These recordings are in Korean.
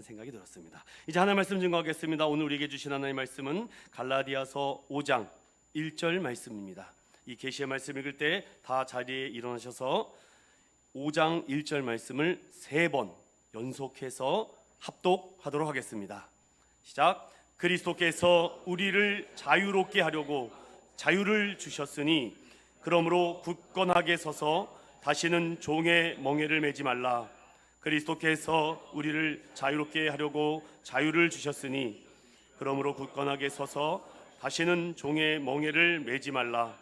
생각이 들었습니다. 이제 하나님 말씀 증거하겠습니다. 오늘 우리에게 주신 하나님의 말씀은 갈라디아서 5장 1절 말씀입니다. 이 계시의 말씀 읽을 때 다 자리에 일어나셔서 5장 1절 말씀을 3번 연속해서 합독하도록 하겠습니다. 시작. 그리스도께서 우리를 자유롭게 하려고 자유를 주셨으니 그러므로 굳건하게 서서 다시는 종의 멍에를 매지 말라. 그리스도께서 우리를 자유롭게 하려고 자유를 주셨으니 그러므로 굳건하게 서서 다시는 종의 멍에를 매지 말라.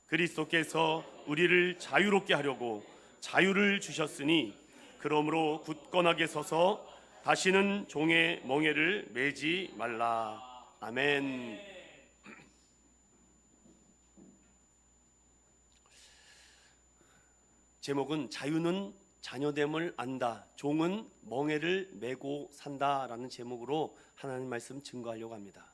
그리스도께서 우리를 자유롭게 하려고 자유를 주셨으니 그러므로 굳건하게 서서 다시는 종의 멍에를 매지 말라. 아멘. 제목은 자유는 자녀됨을 안다, 종은 멍에를 메고 산다라는 제목으로 하나님 말씀 증거하려고 합니다.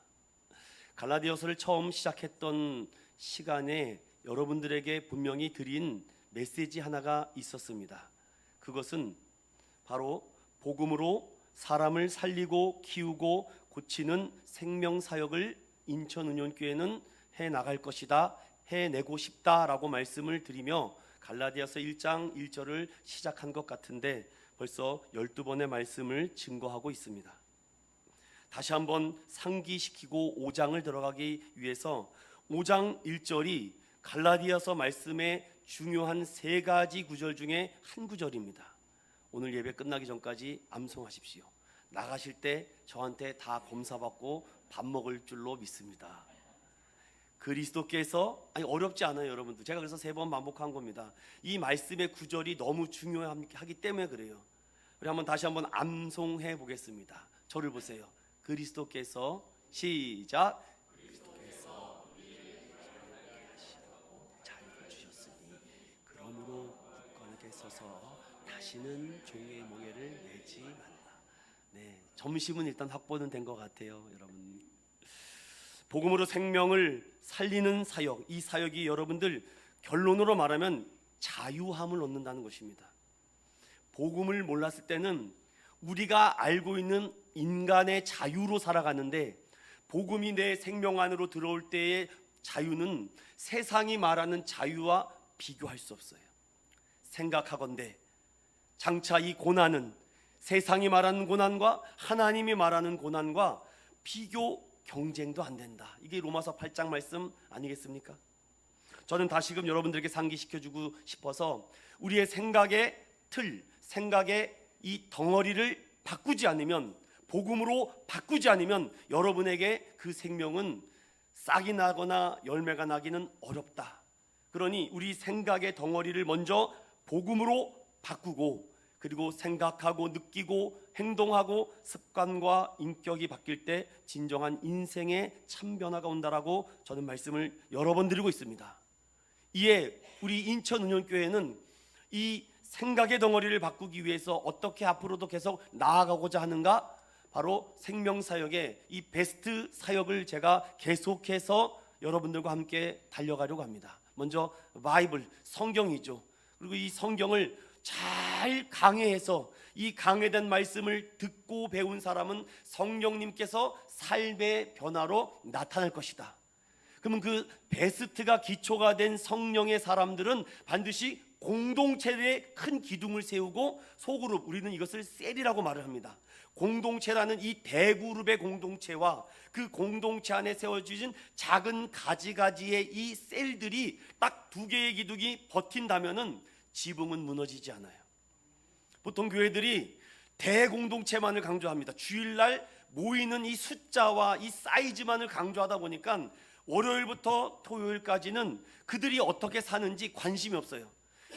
갈라디아서를 처음 시작했던 시간에 여러분들에게 분명히 드린 메시지 하나가 있었습니다. 그것은 바로 복음으로 사람을 살리고 키우고 고치는 생명사역을 인천은ion교회는 해나갈 것이다, 해내고 싶다라고 말씀을 드리며 갈라디아서 1장 1절을 시작한 것 같은데 벌써 12번의 말씀을 증거하고 있습니다. 다시 한번 상기시키고 5장을 들어가기 위해서 5장 1절이 갈라디아서 말씀의 중요한 3가지 구절 중에 한 구절입니다. 오늘 예배 끝나기 전까지 암송하십시오. 나가실 때 저한테 다 검사받고 밥 먹을 줄로 믿습니다. 그리스도께서, 어렵지 않아요 여러분들. 제가 그래서 3번 반복한 겁니다. 이 말씀의 구절이 너무 중요하기 때문에 그래요. 우리 한번 다시 한번 암송해 보겠습니다. 저를 보세요. 그리스도께서, 시작. 그리스도께서 우리를 자유를 주셨으니 그러므로 굳건하게 서서 다시는 종의 멍에를 매지 말라. 네, 점심은 일단 확보는 된 것 같아요 여러분. 복음으로 생명을 살리는 사역, 이 사역이 여러분들 결론으로 말하면 자유함을 얻는다는 것입니다. 복음을 몰랐을 때는 우리가 알고 있는 인간의 자유로 살아가는데 복음이 내 생명 안으로 들어올 때의 자유는 세상이 말하는 자유와 비교할 수 없어요. 생각하건대 장차 이 고난은 세상이 말하는 고난과 하나님이 말하는 고난과 비교 경쟁도 안 된다. 이게 로마서 8장 말씀 아니겠습니까? 저는 다시금 여러분들에게 상기시켜주고 싶어서 우리의 생각의 틀, 생각의 이 덩어리를 바꾸지 않으면, 복음으로 바꾸지 않으면 여러분에게 그 생명은 싹이 나거나 열매가 나기는 어렵다. 그러니 우리 생각의 덩어리를 먼저 복음으로 바꾸고, 그리고 생각하고 느끼고 행동하고 습관과 인격이 바뀔 때 진정한 인생의 참 변화가 온다라고 저는 말씀을 여러 번 드리고 있습니다. 이에 우리 인천은ion교회는 이 생각의 덩어리를 바꾸기 위해서 어떻게 앞으로도 계속 나아가고자 하는가? 바로 생명사역의 이 베스트 사역을 제가 계속해서 여러분들과 함께 달려가려고 합니다. 먼저 바이블, 성경이죠. 그리고 이 성경을 잘 강해해서 이 강해된 말씀을 듣고 배운 사람은 성령님께서 삶의 변화로 나타날 것이다. 그러면 그 베스트가 기초가 된 성령의 사람들은 반드시 공동체에 큰 기둥을 세우고 소그룹, 우리는 이것을 셀이라고 말을 합니다. 공동체라는 이 대그룹의 공동체와 그 공동체 안에 세워진 작은 가지가지의 이 셀들이 딱 2개의 기둥이 버틴다면은 지붕은 무너지지 않아요. 보통 교회들이 대공동체만을 강조합니다. 주일날 모이는 이 숫자와 이 사이즈만을 강조하다 보니까 월요일부터 토요일까지는 그들이 어떻게 사는지 관심이 없어요.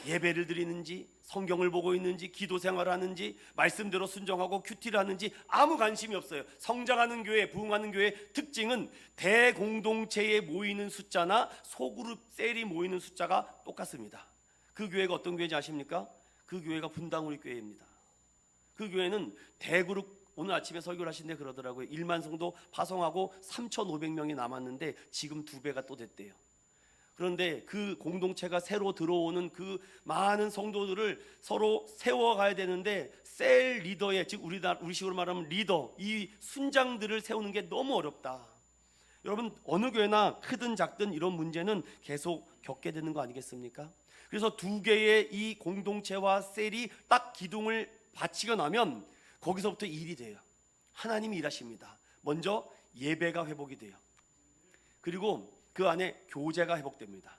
예배를 드리는지, 성경을 보고 있는지, 기도 생활을 하는지, 말씀대로 순종하고 큐티를 하는지 아무 관심이 없어요. 성장하는 교회, 부흥하는 교회의 특징은 대공동체에 모이는 숫자나 소그룹 셀이 모이는 숫자가 똑같습니다. 그 교회가 어떤 교회인지 아십니까? 그 교회가 분당우리 교회입니다. 그 교회는 대그룹, 오늘 아침에 설교를 하신데 그러더라고요. 1만 성도 파송하고 3,500명이 남았는데 지금 2배가 또 됐대요. 그런데 그 공동체가 새로 들어오는 그 많은 성도들을 서로 세워가야 되는데 셀 리더의, 즉 우리식으로 말하면 리더, 이 순장들을 세우는 게 너무 어렵다. 여러분, 어느 교회나 크든 작든 이런 문제는 계속 겪게 되는 거 아니겠습니까? 그래서 두 개의 이 공동체와 셀이 딱 기둥을 받치고 나면 거기서부터 일이 돼요. 하나님이 일하십니다. 먼저 예배가 회복이 돼요. 그리고 그 안에 교제가 회복됩니다.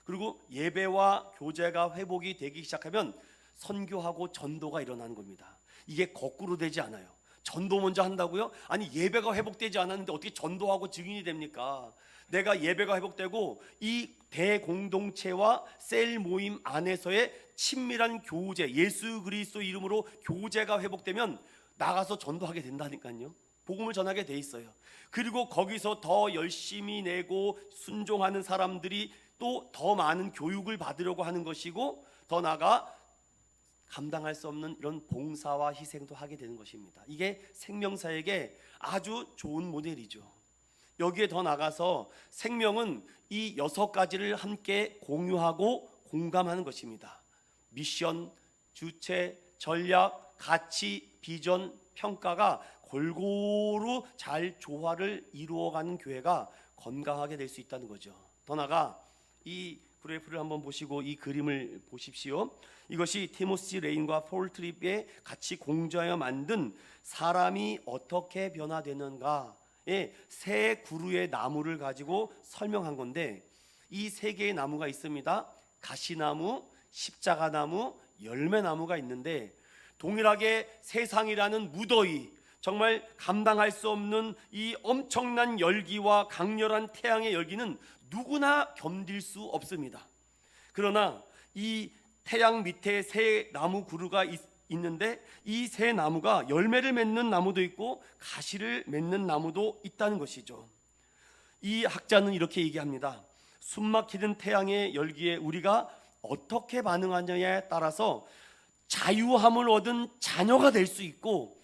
그리고 예배와 교제가 회복이 되기 시작하면 선교하고 전도가 일어나는 겁니다. 이게 거꾸로 되지 않아요. 전도 먼저 한다고요? 아니, 예배가 회복되지 않았는데 어떻게 전도하고 증인이 됩니까? 내가 예배가 회복되고 이 대공동체와 셀 모임 안에서의 친밀한 교제, 예수 그리스도 이름으로 교제가 회복되면 나가서 전도하게 된다니까요. 복음을 전하게 돼 있어요. 그리고 거기서 더 열심히 내고 순종하는 사람들이 또 더 많은 교육을 받으려고 하는 것이고, 더 나아가 감당할 수 없는 이런 봉사와 희생도 하게 되는 것입니다. 이게 생명사에게 아주 좋은 모델이죠. 여기에 더 나가서 생명은 이 6가지를 함께 공유하고 공감하는 것입니다. 미션, 주체, 전략, 가치, 비전, 평가가 골고루 잘 조화를 이루어가는 교회가 건강하게 될 수 있다는 거죠. 더 나아가 이 그래프를 한번 보시고 이 그림을 보십시오. 이것이 티모시 레인과 폴 트립에 같이 공조하여 만든 사람이 어떻게 변화되는가의 세 그루의 나무를 가지고 설명한 건데, 이 세 개의 나무가 있습니다. 가시나무, 십자가나무, 열매나무가 있는데, 동일하게 세상이라는 무더위, 정말 감당할 수 없는 이 엄청난 열기와 강렬한 태양의 열기는 누구나 견딜 수 없습니다. 그러나 이 태양 밑에 세 나무 그루가 있는데, 이 세 나무가 열매를 맺는 나무도 있고 가시를 맺는 나무도 있다는 것이죠. 이 학자는 이렇게 얘기합니다. 숨막히는 태양의 열기에 우리가 어떻게 반응하느냐에 따라서 자유함을 얻은 자녀가 될 수 있고,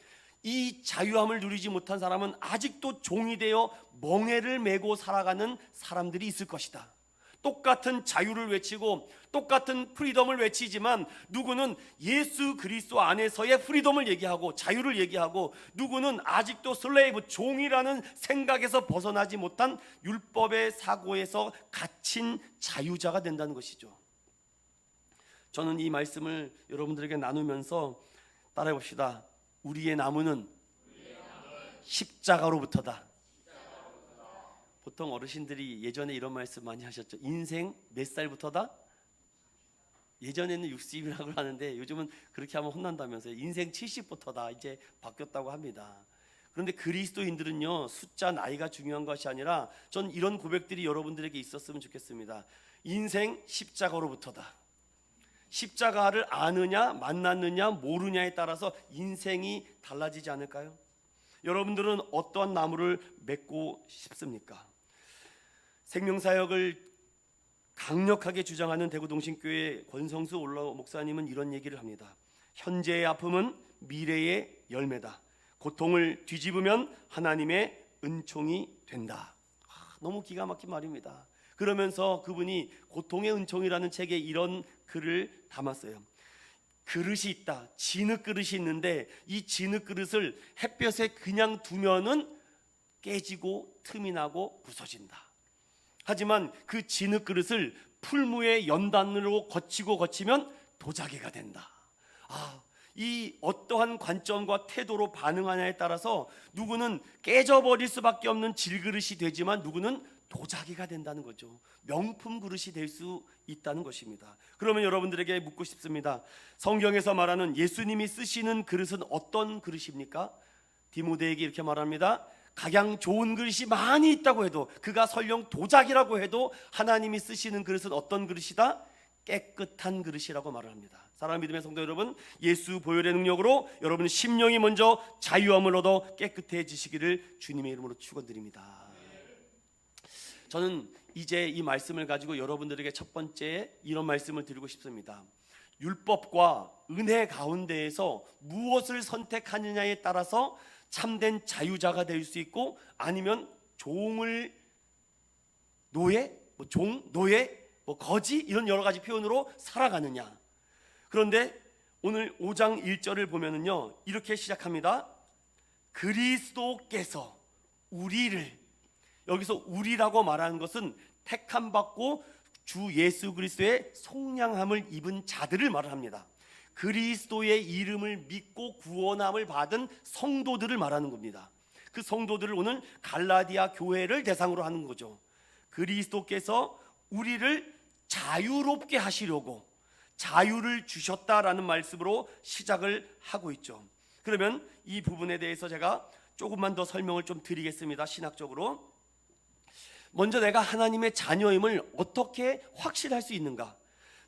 이 자유함을 누리지 못한 사람은 아직도 종이 되어 멍에를 메고 살아가는 사람들이 있을 것이다. 똑같은 자유를 외치고 똑같은 프리덤을 외치지만 누구는 예수 그리스도 안에서의 프리덤을 얘기하고 자유를 얘기하고, 누구는 아직도 슬레이브, 종이라는 생각에서 벗어나지 못한 율법의 사고에서 갇힌 자유자가 된다는 것이죠. 저는 이 말씀을 여러분들에게 나누면서 따라해 봅시다. 우리의 나무는 십자가로부터다. 보통 어르신들이 예전에 이런 말씀 많이 하셨죠. 인생 몇 살부터다? 예전에는 60이라고 하는데 요즘은 그렇게 하면 혼난다면서요. 인생 70부터다 이제 바뀌었다고 합니다. 그런데 그리스도인들은요, 숫자 나이가 중요한 것이 아니라 전 이런 고백들이 여러분들에게 있었으면 좋겠습니다. 인생 십자가로부터다. 십자가를 아느냐 만났느냐 모르냐에 따라서 인생이 달라지지 않을까요? 여러분들은 어떠한 나무를 맺고 싶습니까? 생명사역을 강력하게 주장하는 대구동신교회 권성수 올라오 목사님은 이런 얘기를 합니다. 현재의 아픔은 미래의 열매다. 고통을 뒤집으면 하나님의 은총이 된다. 너무 기가 막힌 말입니다. 그러면서 그분이 고통의 은총이라는 책에 이런 글을 담았어요. 그릇이 있다. 진흙 그릇이 있는데 이 진흙 그릇을 햇볕에 그냥 두면은 깨지고 틈이 나고 부서진다. 하지만 그 진흙 그릇을 풀무의 연단으로 거치면 도자기가 된다. 이 어떠한 관점과 태도로 반응하냐에 따라서 누구는 깨져버릴 수밖에 없는 질그릇이 되지만 누구는 도자기가 된다는 거죠. 명품 그릇이 될 수 있다는 것입니다. 그러면 여러분들에게 묻고 싶습니다. 성경에서 말하는 예수님이 쓰시는 그릇은 어떤 그릇입니까? 디모데에게 이렇게 말합니다. 각양 좋은 그릇이 많이 있다고 해도, 그가 설령 도자기라고 해도 하나님이 쓰시는 그릇은 어떤 그릇이다? 깨끗한 그릇이라고 말을 합니다. 사랑하는 믿음의 성도 여러분, 예수 보혈의 능력으로 여러분 심령이 먼저 자유함을 얻어 깨끗해지시기를 주님의 이름으로 축원드립니다. 저는 이제 이 말씀을 가지고 여러분들에게 첫 번째 이런 말씀을 드리고 싶습니다. 율법과 은혜 가운데에서 무엇을 선택하느냐에 따라서 참된 자유자가 될 수 있고, 아니면 종을 노예, 뭐 종, 노예, 뭐 거지 이런 여러 가지 표현으로 살아가느냐. 그런데 오늘 5장 1절을 보면은요 이렇게 시작합니다. 그리스도께서 우리를, 여기서 우리라고 말하는 것은 택함 받고 주 예수 그리스도의 속량함을 입은 자들을 말합니다. 그리스도의 이름을 믿고 구원함을 받은 성도들을 말하는 겁니다. 그 성도들을 오늘 갈라디아 교회를 대상으로 하는 거죠. 그리스도께서 우리를 자유롭게 하시려고 자유를 주셨다라는 말씀으로 시작을 하고 있죠. 그러면 이 부분에 대해서 제가 조금만 더 설명을 좀 드리겠습니다. 신학적으로 먼저 내가 하나님의 자녀임을 어떻게 확신할 수 있는가?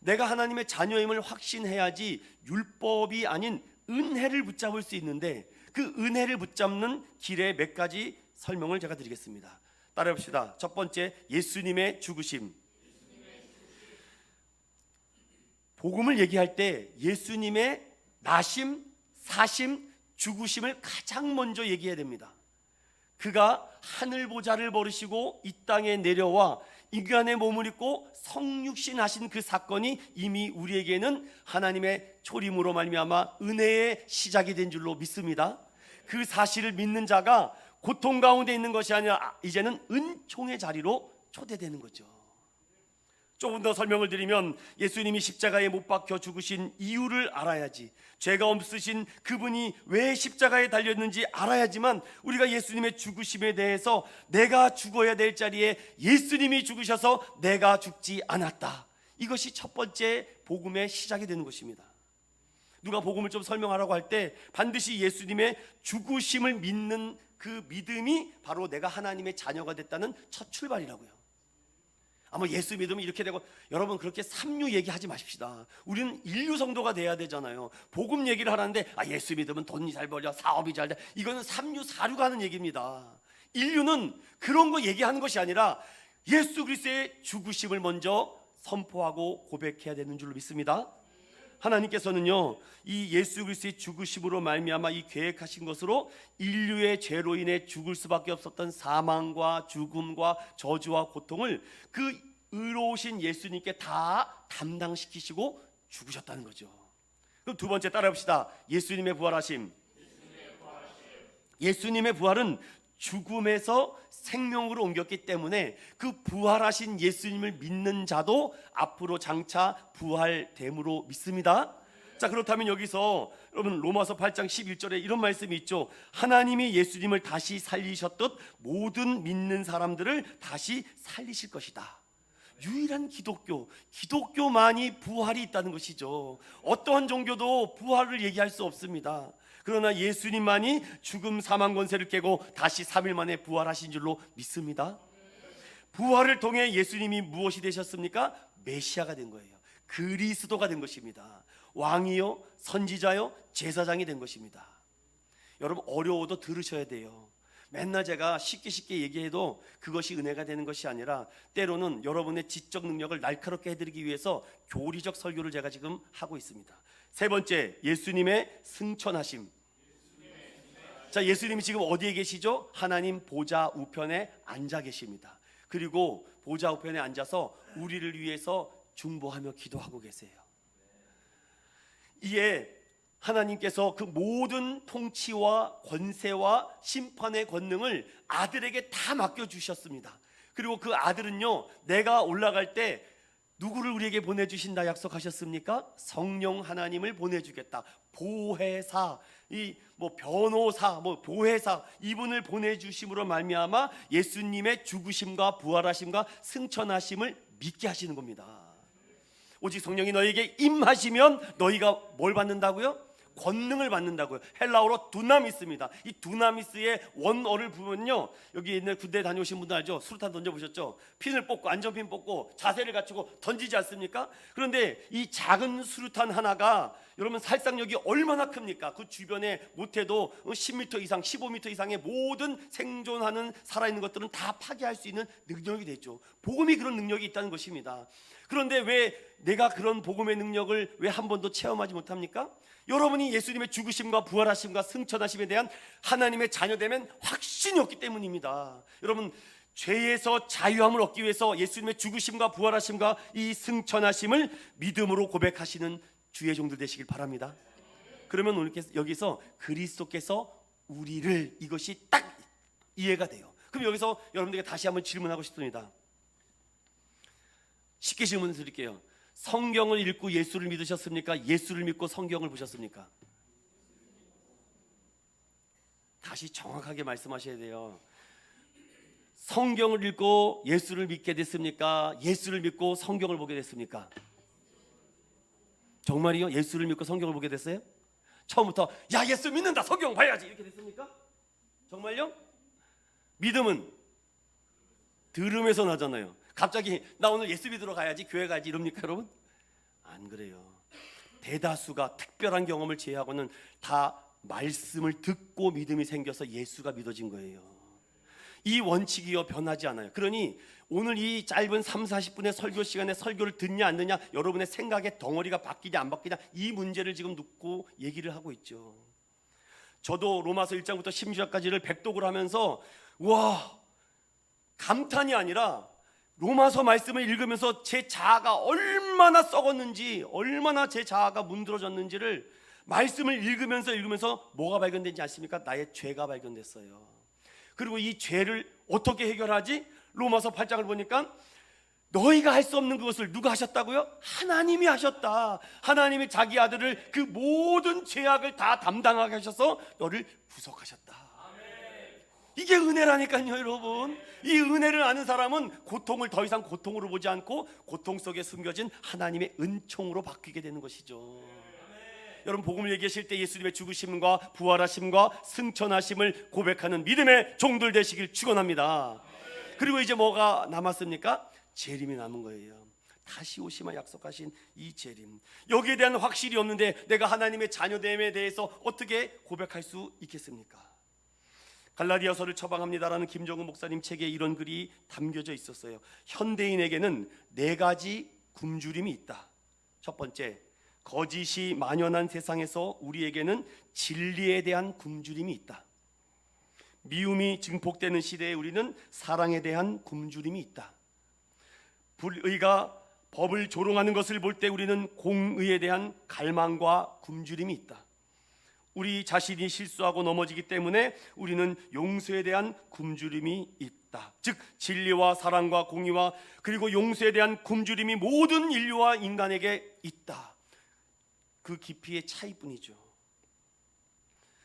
내가 하나님의 자녀임을 확신해야지 율법이 아닌 은혜를 붙잡을 수 있는데, 그 은혜를 붙잡는 길의 몇 가지 설명을 제가 드리겠습니다. 따라해 봅시다. 첫 번째, 예수님의 죽으심. 복음을 얘기할 때 예수님의 나심, 사심, 죽으심을 가장 먼저 얘기해야 됩니다. 그가 하늘 보좌를 버리시고 이 땅에 내려와 인간의 몸을 입고 성육신하신 그 사건이 이미 우리에게는 하나님의 초림으로 말미암아 은혜의 시작이 된 줄로 믿습니다. 그 사실을 믿는 자가 고통 가운데 있는 것이 아니라 이제는 은총의 자리로 초대되는 거죠. 조금 더 설명을 드리면 예수님이 십자가에 못 박혀 죽으신 이유를 알아야지, 죄가 없으신 그분이 왜 십자가에 달렸는지 알아야지만 우리가 예수님의 죽으심에 대해서 내가 죽어야 될 자리에 예수님이 죽으셔서 내가 죽지 않았다, 이것이 첫 번째 복음의 시작이 되는 것입니다. 누가 복음을 좀 설명하라고 할 때 반드시 예수님의 죽으심을 믿는 그 믿음이 바로 내가 하나님의 자녀가 됐다는 첫 출발이라고요. 아마 예수 믿으면 이렇게 되고, 여러분 그렇게 삼류 얘기하지 마십시다. 우리는 인류 성도가 돼야 되잖아요. 복음 얘기를 하라는데 예수 믿으면 돈이 잘 벌려, 사업이 잘 돼, 이거는 삼류 사류가 하는 얘기입니다. 인류는 그런 거 얘기하는 것이 아니라 예수 그리스도의 죽으심을 먼저 선포하고 고백해야 되는 줄로 믿습니다. 하나님께서는요 이 예수 그리스도의 죽으심으로 말미암아 이 계획하신 것으로 인류의 죄로 인해 죽을 수밖에 없었던 사망과 죽음과 저주와 고통을 그 의로우신 예수님께 다 담당시키시고 죽으셨다는 거죠. 그럼 두 번째 따라해봅시다. 예수님의 부활하심. 예수님의 부활은 죽음에서 생명으로 옮겼기 때문에 그 부활하신 예수님을 믿는 자도 앞으로 장차 부활됨으로 믿습니다. 자, 그렇다면 여기서 여러분 로마서 8장 11절에 이런 말씀이 있죠. 하나님이 예수님을 다시 살리셨듯 모든 믿는 사람들을 다시 살리실 것이다. 유일한 기독교만이 부활이 있다는 것이죠. 어떠한 종교도 부활을 얘기할 수 없습니다. 그러나 예수님만이 죽음 사망 권세를 깨고 다시 3일 만에 부활하신 줄로 믿습니다. 부활을 통해 예수님이 무엇이 되셨습니까? 메시아가 된 거예요. 그리스도가 된 것입니다. 왕이요, 선지자요, 제사장이 된 것입니다. 여러분 어려워도 들으셔야 돼요. 맨날 제가 쉽게 얘기해도 그것이 은혜가 되는 것이 아니라 때로는 여러분의 지적 능력을 날카롭게 해드리기 위해서 교리적 설교를 제가 지금 하고 있습니다. 세 번째, 예수님의 승천하심. 자, 예수님이 지금 어디에 계시죠? 하나님 보좌 우편에 앉아 계십니다. 그리고 보좌 우편에 앉아서 우리를 위해서 중보하며 기도하고 계세요. 이에 하나님께서 그 모든 통치와 권세와 심판의 권능을 아들에게 다 맡겨주셨습니다. 그리고 그 아들은요, 내가 올라갈 때 누구를 우리에게 보내주신다 약속하셨습니까? 성령 하나님을 보내주겠다. 보혜사, 변호사, 보혜사, 이분을 보내주심으로 말미암아 예수님의 죽으심과 부활하심과 승천하심을 믿게 하시는 겁니다. 오직 성령이 너희에게 임하시면 너희가 뭘 받는다고요? 권능을 받는다고요. 헬라어로 두나미스입니다. 이 두나미스의 원어를 보면요, 여기 옛날 군대 다녀오신 분들 알죠? 수류탄 던져보셨죠? 핀을 뽑고 안전핀 뽑고 자세를 갖추고 던지지 않습니까? 그런데 이 작은 수류탄 하나가 여러분 살상력이 얼마나 큽니까? 그 주변에 못해도 10m 이상 15m 이상의 모든 생존하는 살아있는 것들은 다 파괴할 수 있는 능력이 되죠. 복음이 그런 능력이 있다는 것입니다. 그런데 왜 내가 그런 복음의 능력을 왜 한 번도 체험하지 못합니까? 여러분이 예수님의 죽으심과 부활하심과 승천하심에 대한 하나님의 자녀되면 확신이 없기 때문입니다. 여러분 죄에서 자유함을 얻기 위해서 예수님의 죽으심과 부활하심과 이 승천하심을 믿음으로 고백하시는 주의 종들 되시길 바랍니다. 그러면 오늘 여기서 그리스도께서 우리를, 이것이 딱 이해가 돼요. 그럼 여기서 여러분들에게 다시 한번 질문하고 싶습니다. 쉽게 질문 드릴게요. 성경을 읽고 예수를 믿으셨습니까? 예수를 믿고 성경을 보셨습니까? 다시 정확하게 말씀하셔야 돼요. 성경을 읽고 예수를 믿게 됐습니까? 예수를 믿고 성경을 보게 됐습니까? 정말이요? 예수를 믿고 성경을 보게 됐어요? 처음부터 야, 예수 믿는다, 성경 봐야지, 이렇게 됐습니까? 정말요? 믿음은 들음에서 나잖아요. 갑자기 나 오늘 예수 믿으러 가야지, 교회 가야지 이럽니까 여러분? 안 그래요. 대다수가 특별한 경험을 제외하고는 다 말씀을 듣고 믿음이 생겨서 예수가 믿어진 거예요. 이 원칙이요 변하지 않아요. 그러니 오늘 이 짧은 30-40분의 설교 시간에 설교를 듣냐 안 듣냐, 여러분의 생각의 덩어리가 바뀌냐 안 바뀌냐, 이 문제를 지금 놓고 얘기를 하고 있죠. 저도 로마서 1장부터 16장까지를 백독을 하면서 와, 감탄이 아니라 로마서 말씀을 읽으면서 제 자아가 얼마나 썩었는지, 얼마나 제 자아가 문드러졌는지를 말씀을 읽으면서 뭐가 발견된지 아십니까? 나의 죄가 발견됐어요. 그리고 이 죄를 어떻게 해결하지? 로마서 8장을 보니까 너희가 할 수 없는 그것을 누가 하셨다고요? 하나님이 하셨다. 하나님이 자기 아들을 그 모든 죄악을 다 담당하게 하셔서 너를 구속하셨다. 이게 은혜라니까요 여러분. 이 은혜를 아는 사람은 고통을 더 이상 고통으로 보지 않고 고통 속에 숨겨진 하나님의 은총으로 바뀌게 되는 것이죠. 여러분, 복음을 얘기하실 때 예수님의 죽으심과 부활하심과 승천하심을 고백하는 믿음의 종들 되시길 축원합니다. 그리고 이제 뭐가 남았습니까? 재림이 남은 거예요. 다시 오시마 약속하신 이 재림, 여기에 대한 확실이 없는데 내가 하나님의 자녀됨에 대해서 어떻게 고백할 수 있겠습니까? 갈라디아서를 처방합니다라는 김정은 목사님 책에 이런 글이 담겨져 있었어요. 현대인에게는 4가지 굶주림이 있다. 첫 번째, 거짓이 만연한 세상에서 우리에게는 진리에 대한 굶주림이 있다. 미움이 증폭되는 시대에 우리는 사랑에 대한 굶주림이 있다. 불의가 법을 조롱하는 것을 볼 때 우리는 공의에 대한 갈망과 굶주림이 있다. 우리 자신이 실수하고 넘어지기 때문에 우리는 용서에 대한 굶주림이 있다. 즉 진리와 사랑과 공의와 그리고 용서에 대한 굶주림이 모든 인류와 인간에게 있다. 그 깊이의 차이뿐이죠.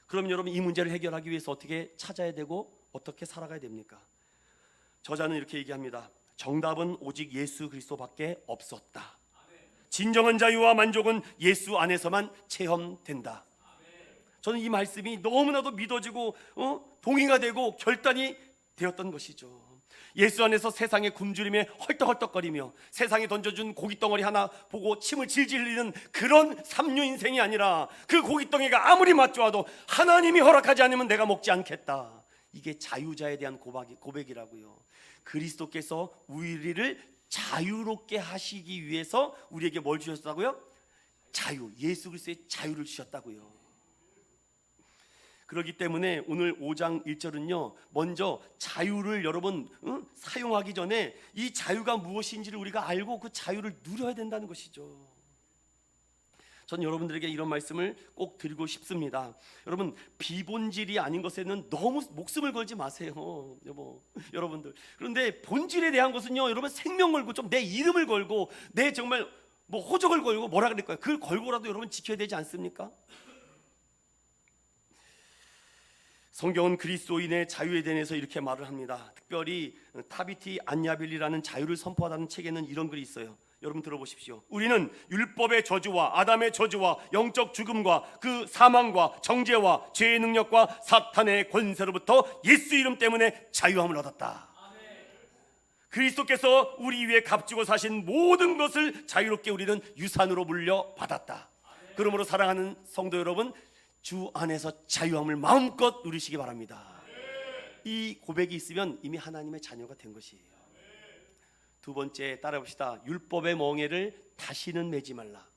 그럼 여러분, 이 문제를 해결하기 위해서 어떻게 찾아야 되고 어떻게 살아가야 됩니까? 저자는 이렇게 얘기합니다. 정답은 오직 예수 그리스도밖에 없었다. 진정한 자유와 만족은 예수 안에서만 체험된다. 저는 이 말씀이 너무나도 믿어지고 동의가 되고 결단이 되었던 것이죠. 예수 안에서 세상의 굶주림에 헐떡헐떡거리며 세상에 던져준 고깃덩어리 하나 보고 침을 질질 흘리는 그런 삼류 인생이 아니라, 그 고깃덩이가 아무리 맛좋아도 하나님이 허락하지 않으면 내가 먹지 않겠다. 이게 자유자에 대한 고백이라고요. 그리스도께서 우리를 자유롭게 하시기 위해서 우리에게 뭘 주셨다고요? 자유, 예수 그리스도의 자유를 주셨다고요. 그렇기 때문에 오늘 5장 1절은요 먼저 자유를 여러분 사용하기 전에 이 자유가 무엇인지를 우리가 알고 그 자유를 누려야 된다는 것이죠. 전 여러분들에게 이런 말씀을 꼭 드리고 싶습니다. 여러분, 비본질이 아닌 것에는 너무 목숨을 걸지 마세요, 여러분들. 그런데 본질에 대한 것은요, 여러분 생명 걸고 좀 내 이름을 걸고 내 정말 호적을 걸고 뭐라 그럴까요? 그걸 걸고라도 여러분 지켜야 되지 않습니까? 성경은 그리스도인의 자유에 대해서 이렇게 말을 합니다. 특별히 타비티 안야빌리라는 자유를 선포하다는 책에는 이런 글이 있어요. 여러분 들어보십시오. 우리는 율법의 저주와 아담의 저주와 영적 죽음과 그 사망과 정죄와 죄의 능력과 사탄의 권세로부터 예수 이름 때문에 자유함을 얻었다. 그리스도께서 우리 위에 값지고 사신 모든 것을 자유롭게 우리는 유산으로 물려받았다. 그러므로 사랑하는 성도 여러분, 주 안에서 자유함을 마음껏 누리시기 바랍니다. 이 고백이 있으면 이미 하나님의 자녀가 된 것이에요. 두 번째, 따라해봅시다. 율법의 멍에를 다시는 매지 말라.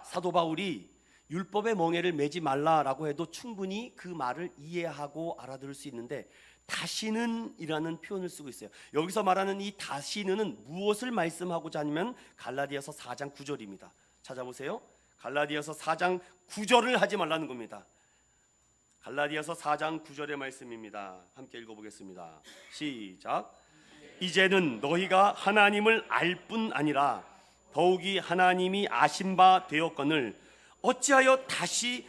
사도 바울이 율법의 멍에를 매지 말라라고 해도 충분히 그 말을 이해하고 알아들을 수 있는데, 다시는 이라는 표현을 쓰고 있어요. 여기서 말하는 이 다시는은 무엇을 말씀하고자 하냐면 갈라디아서 4장 9절입니다. 찾아보세요. 갈라디아서 4장 9절을 하지 말라는 겁니다. 갈라디아서 4장 9절의 말씀입니다. 함께 읽어보겠습니다. 시작. 이제는 너희가 하나님을 알 뿐 아니라 더욱이 하나님이 아신 바 되었거늘 어찌하여 다시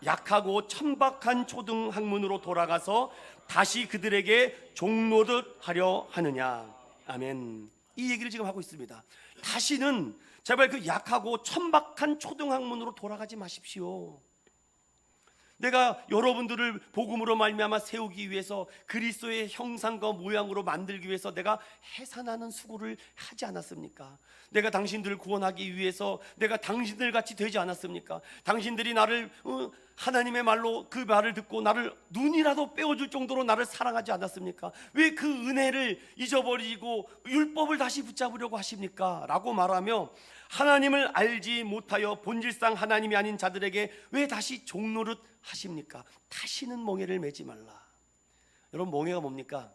약하고 천박한 초등 학문으로 돌아가서 다시 그들에게 종노릇 하려 하느냐. 아멘. 이 얘기를 지금 하고 있습니다. 다시는 제발 그 약하고 천박한 초등 학문으로 돌아가지 마십시오. 내가 여러분들을 복음으로 말미암아 세우기 위해서, 그리스도의 형상과 모양으로 만들기 위해서 내가 해산하는 수고를 하지 않았습니까? 내가 당신들을 구원하기 위해서 내가 당신들 같이 되지 않았습니까? 당신들이 나를 하나님의 말로 그 말을 듣고 나를 눈이라도 빼어줄 정도로 나를 사랑하지 않았습니까? 왜 그 은혜를 잊어버리고 율법을 다시 붙잡으려고 하십니까? 라고 말하며 하나님을 알지 못하여 본질상 하나님이 아닌 자들에게 왜 다시 종노릇 하십니까? 다시는 멍에를 매지 말라. 여러분, 멍에가 뭡니까?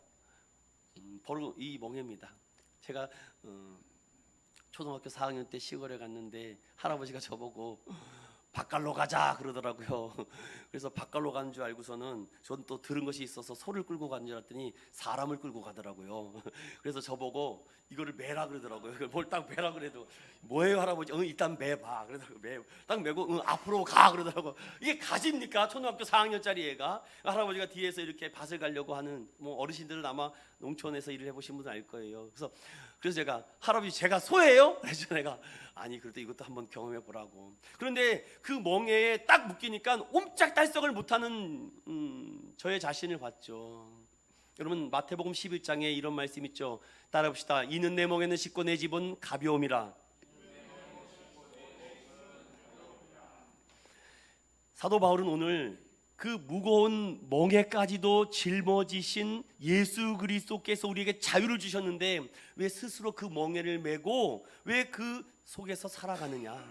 바로 이 멍에입니다. 제가 초등학교 4학년 때 시골에 갔는데 할아버지가 저보고 밭갈로 가자 그러더라고요. 그래서 밭갈로 가는 줄 알고서는 전 또 들은 것이 있어서 소를 끌고 가는 줄 알았더니 사람을 끌고 가더라고요. 그래서 저보고 이거를 매라 그러더라고요. 뭘 딱 매라 그래도 뭐예요 할아버지? 일단 매봐 그러더라고요. 딱 매고 앞으로 가 그러더라고요. 이게 가지입니까? 초등학교 4학년짜리 애가. 할아버지가 뒤에서 이렇게 밭을 가려고 하는, 뭐 어르신들은 아마 농촌에서 일을 해보신 분들 알 거예요. 그래서 제가 할아버지 제가 소예요? 그래서 내가 아니 그래도 이것도 한번 경험해 보라고. 그런데 그 멍에에 딱 묶이니까 옴짝달싹을 못하는 저의 자신을 봤죠. 여러분, 마태복음 11장에 이런 말씀 있죠. 따라 봅시다. 이는 내 멍에는 씻고 내 집은 가벼움이라. 사도 바울은 오늘 그 무거운 멍에까지도 짊어지신 예수 그리스도께서 우리에게 자유를 주셨는데 왜 스스로 그 멍에를 메고 왜 그 속에서 살아가느냐.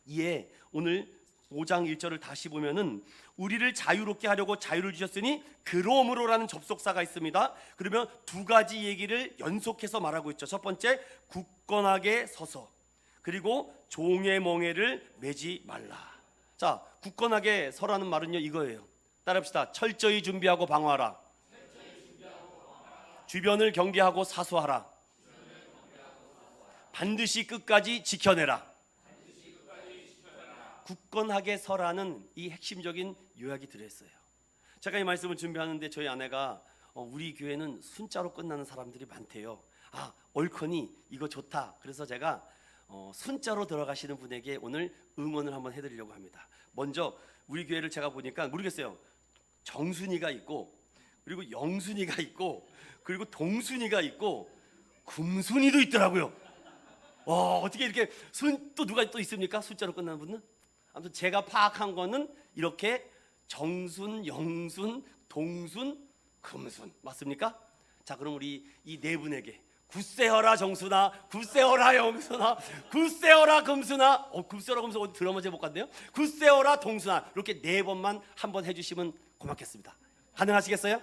이에 오늘 5장 1절을 다시 보면은 우리를 자유롭게 하려고 자유를 주셨으니 그러므로라는 접속사가 있습니다. 그러면 두 가지 얘기를 연속해서 말하고 있죠. 첫 번째, 굳건하게 서서, 그리고 종의 멍에를 매지 말라. 자, 굳건하게 서라는 말은요 이거예요. 따라합시다. 철저히 준비하고 방어하라. 주변을 경계하고 사수하라. 반드시 끝까지 지켜내라. 굳건하게 서라는 이 핵심적인 요약이 들어있어요. 제가 이 말씀을 준비하는데 저희 아내가 우리 교회는 순자로 끝나는 사람들이 많대요. 옳거니 이거 좋다. 그래서 제가 순자로 들어가시는 분에게 오늘 응원을 한번 해드리려고 합니다. 먼저 우리 교회를 제가 보니까 모르겠어요. 정순이가 있고, 그리고 영순이가 있고, 그리고 동순이가 있고, 금순이도 있더라고요. 어떻게 이렇게 또 누가 또 있습니까? 숫자로 끝나는 분은? 아무튼 제가 파악한 거는 이렇게 정순, 영순, 동순, 금순 맞습니까? 자, 그럼 우리 이 네 분에게 굳세어라 정순아, 굳세어라 영순아, 굳세어라 금순아, 굳세어라 금순아 어디 드라마 제목 같네요. 굳세어라 동순아, 이렇게 네 번만 한번 해주시면 고맙겠습니다. 가능하시겠어요?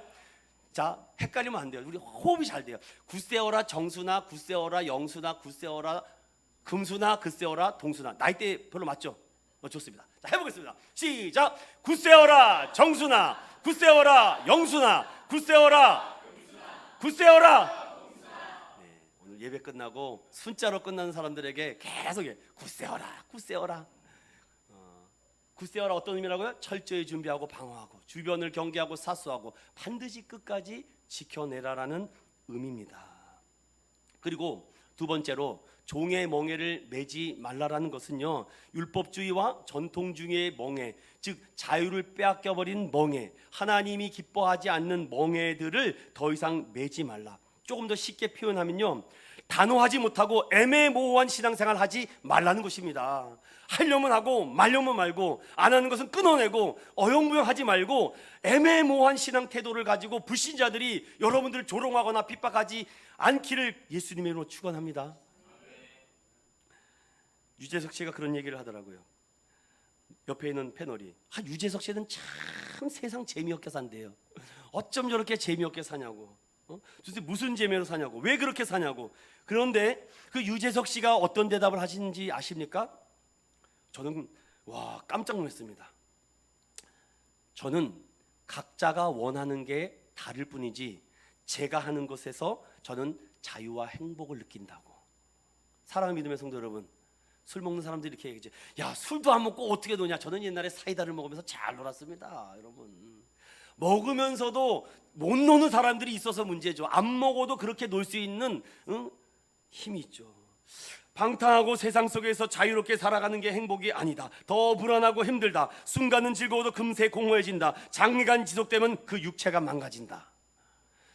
자, 헷갈리면 안 돼요. 우리 호흡이 잘 돼요. 굳세어라 정순아, 굳세어라 영순아, 굳세어라 금순아, 굳세어라 동순아. 나이대 별로 맞죠? 좋습니다. 자, 해보겠습니다. 시작. 굳세어라 정순아, 굳세어라 영순아, 굳세어라 굳세어라. 오늘 예배 끝나고 순자로 끝나는 사람들에게 계속 굳세어라 굳세어라. 굳세어라 어떤 의미라고요? 철저히 준비하고 방어하고 주변을 경계하고 사수하고 반드시 끝까지 지켜내라라는 의미입니다. 그리고 두 번째로 종의 멍에를 매지 말라라는 것은요, 율법주의와 전통주의의 멍에, 즉 자유를 빼앗겨버린 멍에, 하나님이 기뻐하지 않는 멍에들을 더 이상 매지 말라. 조금 더 쉽게 표현하면요, 단호하지 못하고 애매모호한 신앙생활 하지 말라는 것입니다. 하려면 하고 말려면 말고, 안 하는 것은 끊어내고, 어영부영하지 말고 애매모호한 신앙 태도를 가지고 불신자들이 여러분들을 조롱하거나 핍박하지 않기를 예수님의 이름으로 축원합니다. 유재석 씨가 그런 얘기를 하더라고요. 옆에 있는 패널이 유재석 씨는 참 세상 재미없게 산대요. 어쩜 저렇게 재미없게 사냐고. 도대체 무슨 재미로 사냐고. 왜 그렇게 사냐고. 그런데 그 유재석 씨가 어떤 대답을 하시는지 아십니까? 저는 깜짝 놀랐습니다. 저는 각자가 원하는 게 다를 뿐이지 제가 하는 것에서 저는 자유와 행복을 느낀다고. 사랑하는 믿음의 성도 여러분, 술 먹는 사람들이 이렇게 얘기하지. 야, 술도 안 먹고 어떻게 노냐. 저는 옛날에 사이다를 먹으면서 잘 놀았습니다. 여러분, 먹으면서도 못 노는 사람들이 있어서 문제죠. 안 먹어도 그렇게 놀 수 있는 힘이 있죠. 방탕하고 세상 속에서 자유롭게 살아가는 게 행복이 아니다. 더 불안하고 힘들다. 순간은 즐거워도 금세 공허해진다. 장기간 지속되면 그 육체가 망가진다.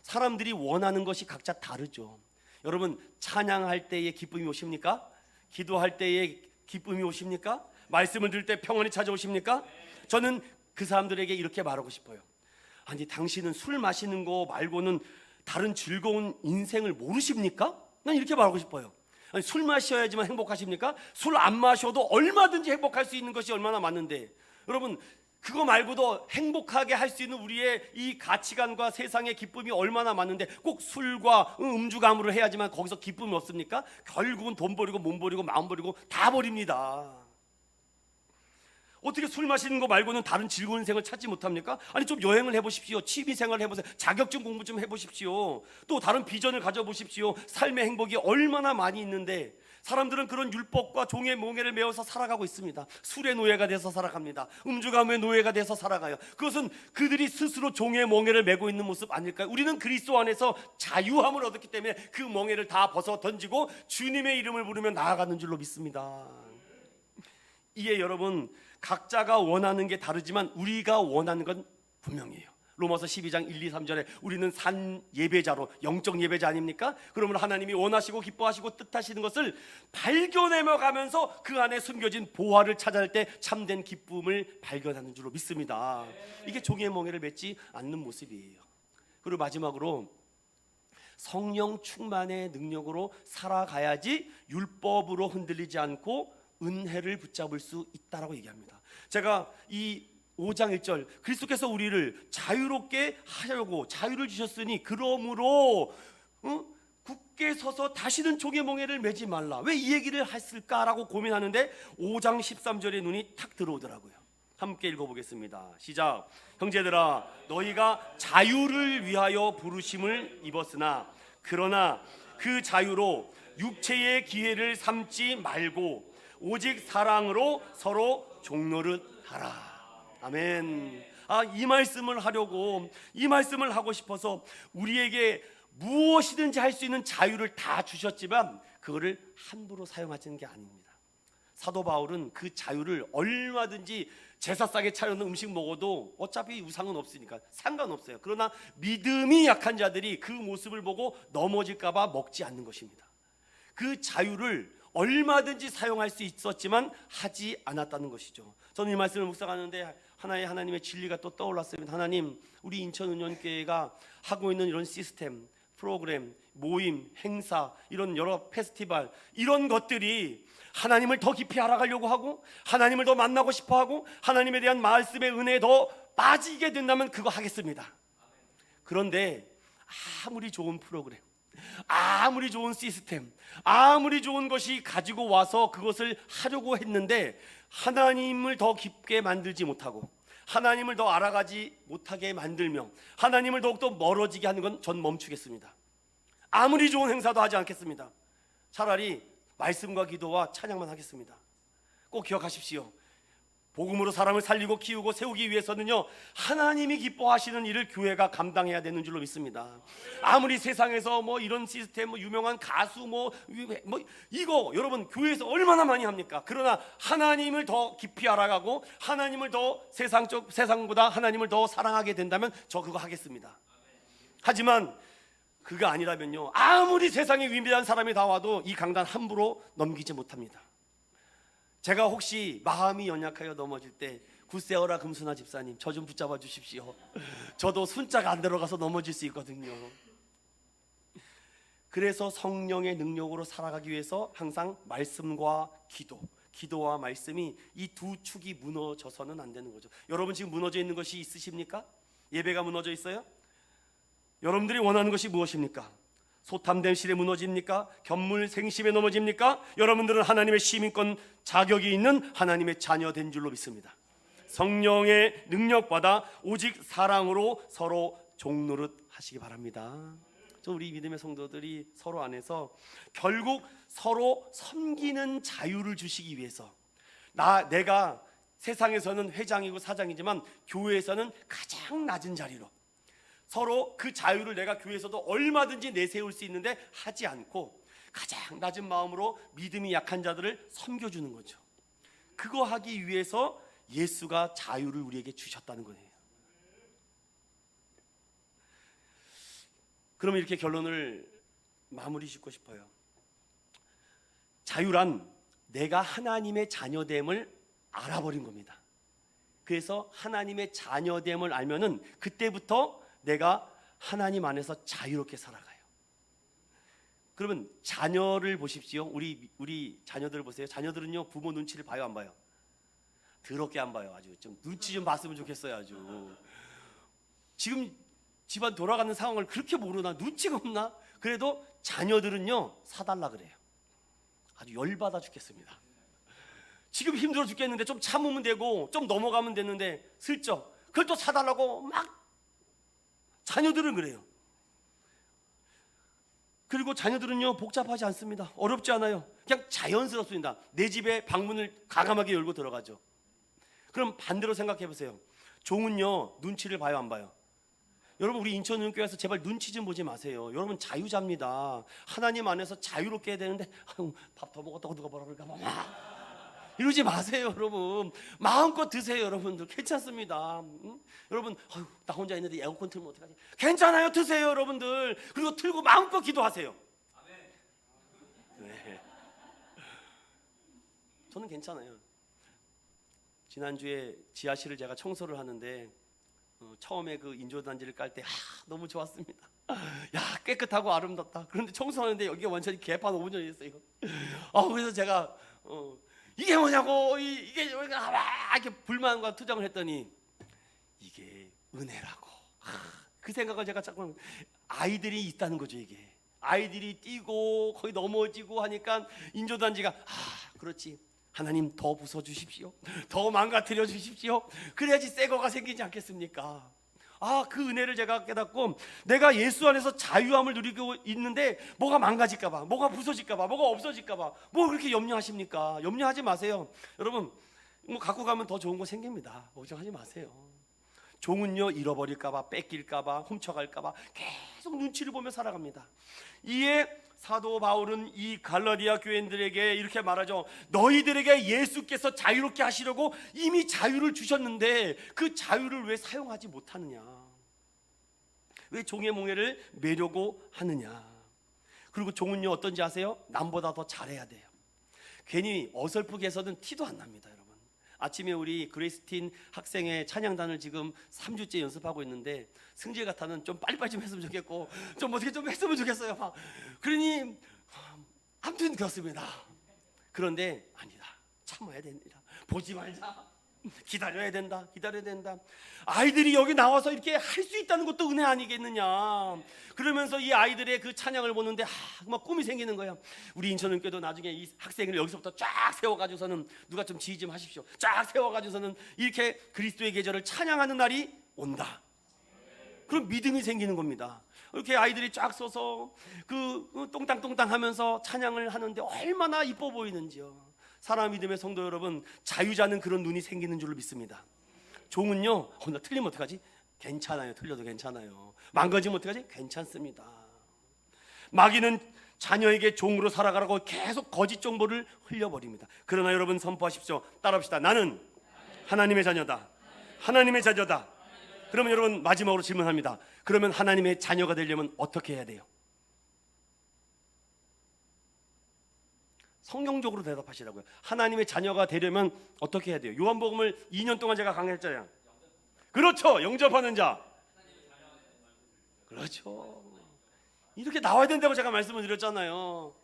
사람들이 원하는 것이 각자 다르죠. 여러분, 찬양할 때에 기쁨이 오십니까? 기도할 때에 기쁨이 오십니까? 말씀을 들을 때 평안이 찾아오십니까? 저는 그 사람들에게 이렇게 말하고 싶어요. 아니, 당신은 술 마시는 거 말고는 다른 즐거운 인생을 모르십니까? 난 이렇게 말하고 싶어요. 아니, 술 마셔야지만 행복하십니까? 술 안 마셔도 얼마든지 행복할 수 있는 것이 얼마나 많은데, 여러분, 그거 말고도 행복하게 할 수 있는 우리의 이 가치관과 세상의 기쁨이 얼마나 많은데 꼭 술과 음주 가무를 해야지만 거기서 기쁨이 없습니까? 결국은 돈 버리고 몸 버리고 마음 버리고 다 버립니다. 어떻게 술 마시는 거 말고는 다른 즐거운 인생을 찾지 못합니까? 아니, 좀 여행을 해보십시오. 취미생활을 해보세요. 자격증 공부 좀 해보십시오. 또 다른 비전을 가져보십시오. 삶의 행복이 얼마나 많이 있는데 사람들은 그런 율법과 종의 몽해를 메어서 살아가고 있습니다. 술의 노예가 돼서 살아갑니다. 음주가무의 노예가 돼서 살아가요. 그것은 그들이 스스로 종의 몽해를 메고 있는 모습 아닐까요? 우리는 그리스도 안에서 자유함을 얻었기 때문에 그 몽해를 다 벗어 던지고 주님의 이름을 부르며 나아가는 줄로 믿습니다. 이에 여러분, 각자가 원하는 게 다르지만 우리가 원하는 건 분명해요. 로마서 12장 1, 2, 3절에 우리는 산 예배자로, 영적 예배자 아닙니까? 그러면 하나님이 원하시고 기뻐하시고 뜻하시는 것을 발견해며 가면서 그 안에 숨겨진 보화를 찾아낼 때 참된 기쁨을 발견하는 줄로 믿습니다. 이게 종의 멍에를 맺지 않는 모습이에요. 그리고 마지막으로 성령 충만의 능력으로 살아가야지 율법으로 흔들리지 않고 은혜를 붙잡을 수 있다라고 얘기합니다. 제가 이 5장 1절, 그리스도께서 우리를 자유롭게 하려고 자유를 주셨으니 그러므로 굳게 서서 다시는 종의 몽해를 매지 말라. 왜 이 얘기를 했을까라고 고민하는데 5장 13절에 눈이 탁 들어오더라고요. 함께 읽어보겠습니다. 시작. 형제들아, 너희가 자유를 위하여 부르심을 입었으나 그러나 그 자유로 육체의 기회를 삼지 말고 오직 사랑으로 서로 종노릇 하라. 아멘. 이 말씀을 하려고, 이 말씀을 하고 싶어서 우리에게 무엇이든지 할 수 있는 자유를 다 주셨지만 그거를 함부로 사용하시는 게 아닙니다. 사도 바울은 그 자유를 얼마든지 제사상에 차려놓은 음식 먹어도 어차피 우상은 없으니까 상관없어요. 그러나 믿음이 약한 자들이 그 모습을 보고 넘어질까 봐 먹지 않는 것입니다. 그 자유를 얼마든지 사용할 수 있었지만 하지 않았다는 것이죠. 저는 이 말씀을 묵상하는데 하나님의 진리가 또 떠올랐습니다. 하나님, 우리 인천은연교회가 하고 있는 이런 시스템, 프로그램, 모임, 행사, 이런 여러 페스티벌, 이런 것들이 하나님을 더 깊이 알아가려고 하고 하나님을 더 만나고 싶어하고 하나님에 대한 말씀의 은혜에 더 빠지게 된다면 그거 하겠습니다. 그런데 아무리 좋은 프로그램, 아무리 좋은 시스템, 아무리 좋은 것이 가지고 와서 그것을 하려고 했는데 하나님을 더 깊게 만들지 못하고 하나님을 더 알아가지 못하게 만들며 하나님을 더욱더 멀어지게 하는 건 전 멈추겠습니다. 아무리 좋은 행사도 하지 않겠습니다. 차라리 말씀과 기도와 찬양만 하겠습니다. 꼭 기억하십시오. 복음으로 사람을 살리고 키우고 세우기 위해서는요, 하나님이 기뻐하시는 일을 교회가 감당해야 되는 줄로 믿습니다. 아무리 세상에서 이런 시스템, 유명한 가수 이거 여러분 교회에서 얼마나 많이 합니까? 그러나 하나님을 더 깊이 알아가고 하나님을 더 세상보다 하나님을 더 사랑하게 된다면 저 그거 하겠습니다. 하지만 그가 아니라면요, 아무리 세상에 위대한 사람이 다 와도 이 강단 함부로 넘기지 못합니다. 제가 혹시 마음이 연약하여 넘어질 때 굿세어라 금순아 집사님, 저 좀 붙잡아 주십시오. 저도 손자가 안 들어가서 넘어질 수 있거든요. 그래서 성령의 능력으로 살아가기 위해서 항상 말씀과 기도와 말씀이 이 두 축이 무너져서는 안 되는 거죠. 여러분 지금 무너져 있는 것이 있으십니까? 예배가 무너져 있어요? 여러분들이 원하는 것이 무엇입니까? 소탐된 실에 무너집니까? 견물생심에 넘어집니까? 여러분들은 하나님의 시민권 자격이 있는 하나님의 자녀 된 줄로 믿습니다. 성령의 능력받아 오직 사랑으로 서로 종노릇 하시기 바랍니다. 우리 믿음의 성도들이 서로 안에서 결국 서로 섬기는 자유를 주시기 위해서, 내가 세상에서는 회장이고 사장이지만 교회에서는 가장 낮은 자리로 서로 그 자유를 내가 교회에서도 얼마든지 내세울 수 있는데 하지 않고 가장 낮은 마음으로 믿음이 약한 자들을 섬겨주는 거죠. 그거 하기 위해서 예수가 자유를 우리에게 주셨다는 거예요. 그럼 이렇게 결론을 마무리 짓고 싶어요. 자유란 내가 하나님의 자녀됨을 알아버린 겁니다. 그래서 하나님의 자녀됨을 알면은 그때부터 내가 하나님 안에서 자유롭게 살아가요. 그러면 자녀를 보십시오. 우리 자녀들을 보세요. 자녀들은요, 부모 눈치를 봐요, 안 봐요? 더럽게 안 봐요. 아주 좀 눈치 좀 봤으면 좋겠어요. 아주 지금 집안 돌아가는 상황을 그렇게 모르나? 눈치가 없나? 그래도 자녀들은요, 사달라 그래요. 아주 열받아 죽겠습니다. 지금 힘들어 죽겠는데 좀 참으면 되고 좀 넘어가면 되는데 슬쩍 그걸 또 사달라고 막. 자녀들은 그래요. 그리고 자녀들은요, 복잡하지 않습니다. 어렵지 않아요. 그냥 자연스럽습니다. 내 집에 방문을 과감하게 열고 들어가죠. 그럼 반대로 생각해 보세요. 종은요, 눈치를 봐요, 안 봐요? 여러분, 우리 인천은교회에서 제발 눈치 좀 보지 마세요. 여러분 자유자입니다. 하나님 안에서 자유롭게 해야 되는데 밥 더 먹었다고 누가 뭐라 그럴까 봐 이러지 마세요. 여러분 마음껏 드세요. 여러분들 괜찮습니다. 응? 여러분 나 혼자 있는데 에어컨 틀면 어떡하지? 괜찮아요. 드세요. 여러분들. 그리고 틀고 마음껏 기도하세요. 네. 저는 괜찮아요. 지난주에 지하실을 제가 청소를 하는데 처음에 그 인조단지를 깔 때 너무 좋았습니다. 야, 깨끗하고 아름답다. 그런데 청소하는데 여기가 완전히 개판 오븐전이었어요. 그래서 제가 이게 뭐냐고, 이게 이렇게 불만과 투정을 했더니 이게 은혜라고. 그 생각을 제가 자꾸, 아이들이 있다는 거죠. 이게 아이들이 뛰고 거의 넘어지고 하니까 인조단지가 그렇지, 하나님 더 부숴주십시오. 더 망가뜨려 주십시오. 그래야지 새 거가 생기지 않겠습니까? 그 은혜를 제가 깨닫고, 내가 예수 안에서 자유함을 누리고 있는데 뭐가 망가질까봐, 뭐가 부서질까봐, 뭐가 없어질까봐 뭐 그렇게 염려하십니까? 염려하지 마세요. 여러분 뭐 갖고 가면 더 좋은 거 생깁니다. 걱정하지 마세요. 종은요, 잃어버릴까봐, 뺏길까봐, 훔쳐갈까봐 계속 눈치를 보며 살아갑니다. 이에 사도 바울은 이 갈라디아 교인들에게 이렇게 말하죠. 너희들에게 예수께서 자유롭게 하시려고 이미 자유를 주셨는데 그 자유를 왜 사용하지 못하느냐? 왜 종의 몽해를 매려고 하느냐? 그리고 종은요, 어떤지 아세요? 남보다 더 잘해야 돼요. 괜히 어설프게 해서는 티도 안 납니다. 여러분, 아침에 우리 그레이스틴 학생의 찬양단을 지금 3주째 연습하고 있는데 승재 같아는 좀 빨리빨리 좀 했으면 좋겠고 좀 어떻게 좀 했으면 좋겠어요. 그러니 아무튼 그렇습니다. 그런데 아니다, 참아야 됩니다. 보지 말자, 기다려야 된다. 아이들이 여기 나와서 이렇게 할 수 있다는 것도 은혜 아니겠느냐. 그러면서 이 아이들의 그 찬양을 보는데 막 꿈이 생기는 거예요. 우리 인천은교도 나중에 이 학생을 여기서부터 쫙 세워가지고서는 누가 좀 지휘 좀 하십시오. 쫙 세워가지고서는 이렇게 그리스도의 계절을 찬양하는 날이 온다. 그럼 믿음이 생기는 겁니다. 이렇게 아이들이 쫙 서서 그 똥땅똥땅 하면서 찬양을 하는데 얼마나 이뻐 보이는지요. 사랑 믿음의 성도 여러분, 자유자는 그런 눈이 생기는 줄로 믿습니다. 종은요, 나 틀리면 어떡하지? 괜찮아요. 틀려도 괜찮아요. 망가지면 어떡하지? 괜찮습니다. 마귀는 자녀에게 종으로 살아가라고 계속 거짓 정보를 흘려버립니다. 그러나 여러분 선포하십시오. 따라합시다. 나는 하나님의 자녀다. 하나님의 자녀다. 그러면 여러분 마지막으로 질문합니다. 그러면 하나님의 자녀가 되려면 어떻게 해야 돼요? 성경적으로 대답하시라고요. 하나님의 자녀가 되려면 어떻게 해야 돼요? 요한복음을 2년 동안 제가 강의했잖아요. 그렇죠. 영접하는 자. 그렇죠. 이렇게 나와야 된다고 제가 말씀을 드렸잖아요.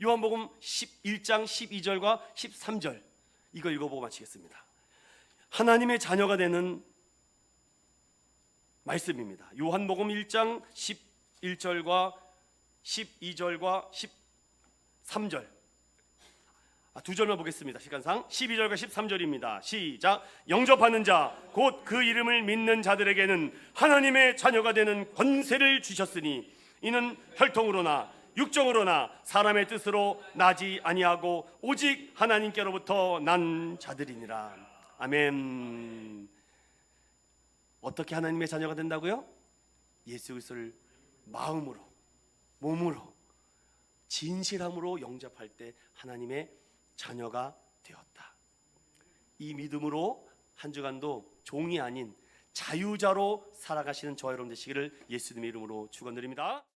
요한복음 11장 12절과 13절. 이거 읽어보고 마치겠습니다. 하나님의 자녀가 되는 말씀입니다. 요한복음 1장 11절과 12절과 13절, 두 절만 보겠습니다. 시간상 12절과 13절입니다. 시작. 영접하는 자 곧 그 이름을 믿는 자들에게는 하나님의 자녀가 되는 권세를 주셨으니 이는 혈통으로나 육정으로나 사람의 뜻으로 나지 아니하고 오직 하나님께로부터 난 자들이니라. 아멘. 어떻게 하나님의 자녀가 된다고요? 예수 그리스도를 마음으로, 몸으로, 진실함으로 영접할 때 하나님의 자녀가 되었다. 이 믿음으로 한 주간도 종이 아닌 자유자로 살아가시는 저와 여러분 되시기를 예수님의 이름으로 축원드립니다.